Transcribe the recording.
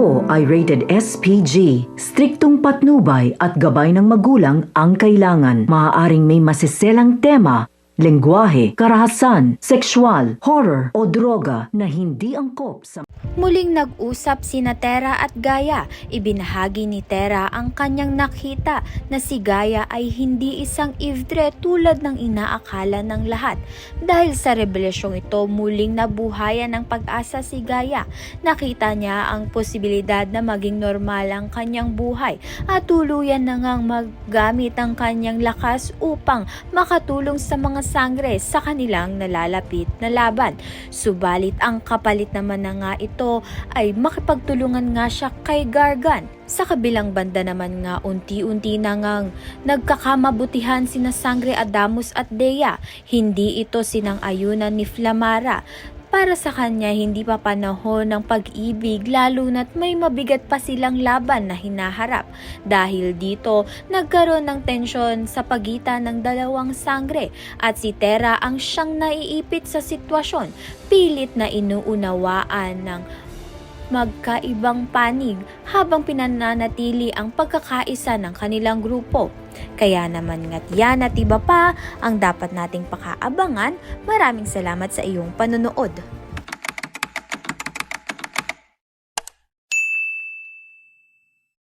ito ay rated SPG. Striktong patnubay at gabay ng magulang ang kailangan. Maaaring may masiselang tema, lengguwahe, karahasan, sexual, horror o droga na hindi angkop sa Muling nag-usap sina Tera at Gaya. Ibinahagi ni Tera ang kanyang nakita na si Gaya ay hindi isang Ivdre tulad ng inaakala ng lahat. Dahil sa revelasyong ito, muling nabuhayan ng pag-asa si Gaya. Nakita niya ang posibilidad na maging normal ang kanyang buhay at tuluyan na ngang maggamit ang kanyang lakas upang makatulong sa mga sangre sa kanilang nalalapit na laban. Subalit ang kapalit naman na nga ito ay makipagtulungan nga siya kay Gargan. Sa kabilang banda naman nga unti-unti na ngang nagkakamabutihan sina Sangre Adamus at Dea. Hindi ito sinang-ayunan ni Flamara. Para sa kanya, hindi pa panahon ng pag-ibig lalo na't may mabigat pa silang laban na hinaharap. Dahil dito, nagkaroon ng tensyon sa pagitan ng dalawang sangre at si Tera ang siyang naiipit sa sitwasyon. Pilit na inuunawaan ng magkaibang panig habang pinananatili ang pagkakaisa ng kanilang grupo. Kaya naman nga't yan at iba pa ang dapat nating pakaabangan. Maraming salamat sa iyong panonood.